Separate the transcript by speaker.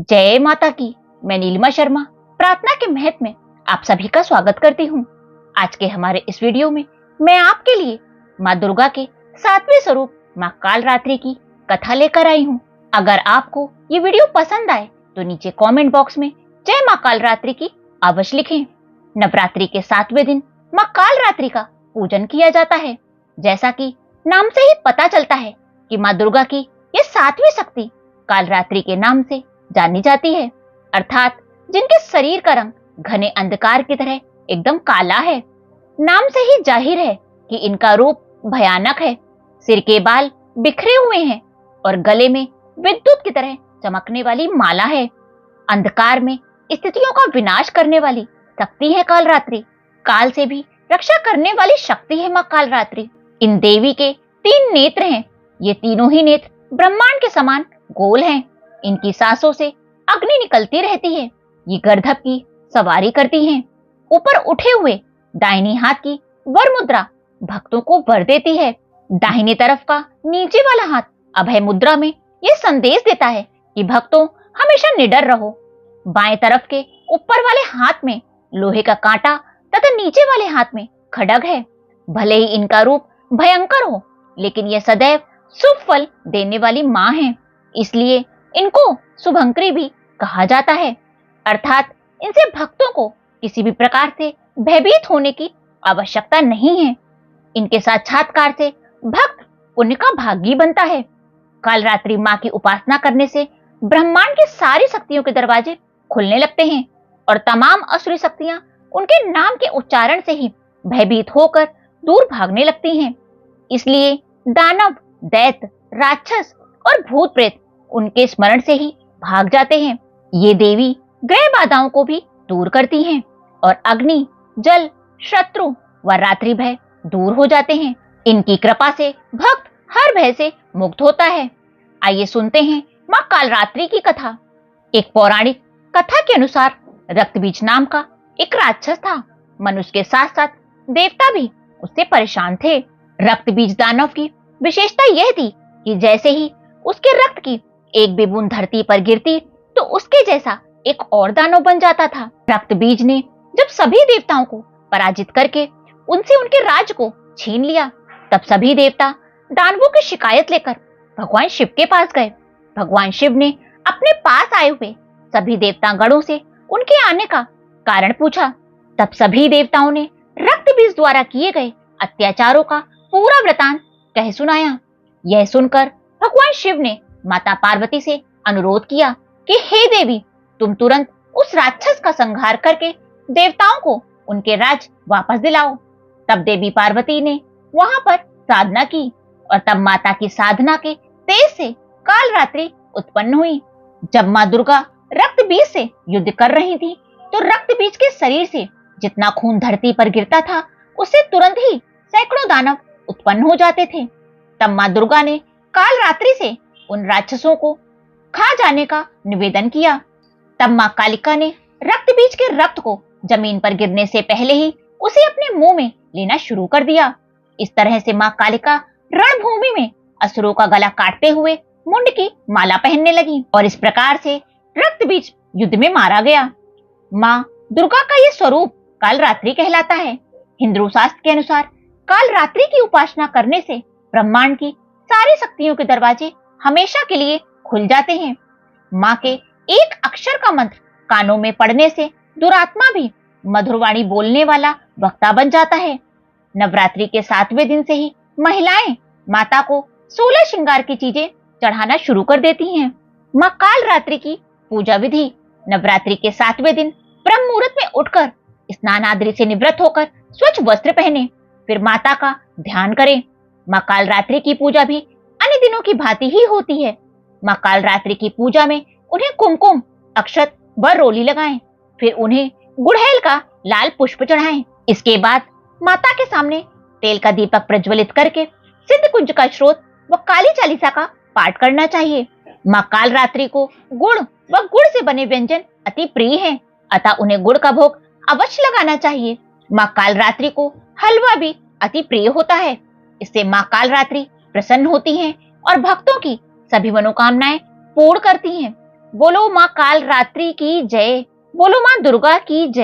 Speaker 1: जय माता की। मैं नीलिमा शर्मा प्रार्थना के महत्व में आप सभी का स्वागत करती हूँ। आज के हमारे इस वीडियो में मैं आपके लिए माँ दुर्गा के 7वें स्वरूप माँ कालरात्रि की कथा लेकर आई हूँ। अगर आपको ये वीडियो पसंद आए तो नीचे कमेंट बॉक्स में जय माँ कालरात्रि की अवश्य लिखें। नवरात्रि के 7वें दिन माँ कालरात्रि का पूजन किया जाता है। जैसा कि नाम से ही पता चलता है कि माँ दुर्गा की ये 7वीं शक्ति कालरात्रि के नाम से जानी जाती है, अर्थात जिनके शरीर का रंग घने अंधकार की तरह एकदम काला है। नाम से ही जाहिर है कि इनका रूप भयानक है। सिर के बाल बिखरे हुए हैं और गले में विद्युत की तरह चमकने वाली माला है। अंधकार में स्थितियों का विनाश करने वाली शक्ति है कालरात्रि। काल से भी रक्षा करने वाली शक्ति है माँ कालरात्रि। इन देवी के 3 नेत्र हैं। ये तीनों ही नेत्र ब्रह्मांड के समान गोल हैं। इनकी सांसों से अग्नि निकलती रहती है। ये गर्दभ की सवारी करती हैं। ऊपर उठे हुए दाहिनी हाथ की वर मुद्रा भक्तों को वर देती है। दाहिनी तरफ का नीचे वाला हाथ अभय मुद्रा में ये संदेश देता है कि भक्तों हमेशा निडर रहो। बाएं तरफ के ऊपर वाले हाथ में लोहे का कांटा तथा नीचे वाले हाथ में खड्ग है। भले ही इनका रूप भयंकर हो, लेकिन यह सदैव शुभ फल देने वाली माँ है, इसलिए इनको शुभंकरी भी कहा जाता है। अर्थात इनसे भक्तों को किसी भी प्रकार से भयभीत होने की आवश्यकता नहीं है। इनके साक्षात्कार से भक्त पुण्य का भागी बनता है। कालरात्रि माँ की उपासना करने से ब्रह्मांड की सारी शक्तियों के दरवाजे खुलने लगते हैं और तमाम असुरी शक्तियां उनके नाम के उच्चारण से ही भयभीत होकर दूर भागने लगती हैं। इसलिए दानव, दैत्य, राक्षस और भूत प्रेत उनके स्मरण से ही भाग जाते हैं। ये देवी ग्रह बाधाओं को भी दूर करती हैं और अग्नि, जल, शत्रु व रात्रि भय दूर हो जाते हैं। इनकी कृपा से भक्त हर भय से मुक्त होता है। आइए सुनते हैं माँ कालरात्रि की कथा। एक पौराणिक कथा के अनुसार रक्तबीज नाम का एक राक्षस था। मनुष्य के साथ साथ देवता भी उससे परेशान थे। रक्तबीज दानव की विशेषता यह थी कि जैसे ही उसके रक्त की एक भी बूंद धरती पर गिरती तो उसके जैसा एक और दानव बन जाता था। रक्तबीज ने जब सभी देवताओं को पराजित करके उनसे उनके राज्य को छीन लिया, तब सभी देवता दानवों की शिकायत लेकर भगवान शिव के पास गए। भगवान शिव ने अपने पास आए हुए सभी देवतागणों से उनके आने का कारण पूछा। तब सभी देवताओं ने रक्तबीज द्वारा किए गए अत्याचारों का पूरा वृतांत कह सुनाया। यह सुनकर भगवान शिव ने माता पार्वती से अनुरोध किया कि हे देवी, तुम तुरंत उस राक्षस का संहार करके देवताओं को उनके राज वापस दिलाओ। तब देवी पार्वती ने वहां पर साधना की और तब माता की साधना के तेज से कालरात्रि उत्पन्न हुई। जब माँ दुर्गा रक्तबीज से युद्ध कर रही थी तो रक्तबीज के शरीर से जितना खून धरती पर गिरता था उससे तुरंत ही सैकड़ों दानव उत्पन्न हो जाते थे। तब माँ दुर्गा ने कालरात्रि से उन राक्षसों को खा जाने का निवेदन किया। तब माँ कालिका ने रक्तबीज के रक्त को जमीन पर गिरने से पहले ही उसे अपने मुंह में लेना शुरू कर दिया। इस तरह से माँ कालिका रणभूमि में असुरों का गला काटते हुए मुंड की माला पहनने लगी और इस प्रकार से रक्तबीज युद्ध में मारा गया। माँ दुर्गा का यह स्वरूप कालरात्रि कहलाता है। हिंदू शास्त्र के अनुसार कालरात्रि की उपासना करने से ब्रह्मांड की सारी शक्तियों के दरवाजे हमेशा के लिए खुल जाते हैं। माँ के एक अक्षर का मंत्र कानों में पड़ने से दुरात्मा भी मधुरवाणी बोलने वाला वक्ता बन जाता है। नवरात्रि के 7वें दिन से ही महिलाएं माता को 16 श्रृंगार की चीजें चढ़ाना शुरू कर देती हैं। माँ कालरात्रि की पूजा विधि। नवरात्रि के 7वें दिन ब्रह्म मुहूर्त में उठकर स्नान आदि से निवृत्त होकर स्वच्छ वस्त्र पहने, फिर माता का ध्यान करें। माँ कालरात्रि की पूजा भी अन्य दिनों की भांति ही होती है। माँ कालरात्रि की पूजा में उन्हें कुमकुम, अक्षत व रोली लगाएं, फिर उन्हें गुड़हल का लाल पुष्प चढ़ाएं। इसके बाद माता के सामने तेल का दीपक प्रज्वलित करके सिद्ध कुंज का स्रोत व काली चालीसा का पाठ करना चाहिए। माँ कालरात्रि को गुड़ व गुड़ से बने व्यंजन अति प्रिय हैं, अतः उन्हें गुड़ का भोग अवश्य लगाना चाहिए। माँ कालरात्रि को हलवा भी अति प्रिय होता है। इससे माँ कालरात्रि प्रसन्न होती हैं और भक्तों की सभी मनोकामनाएं पूर्ण करती हैं। बोलो माँ काल रात्रि की जय, बोलो माँ दुर्गा की जय।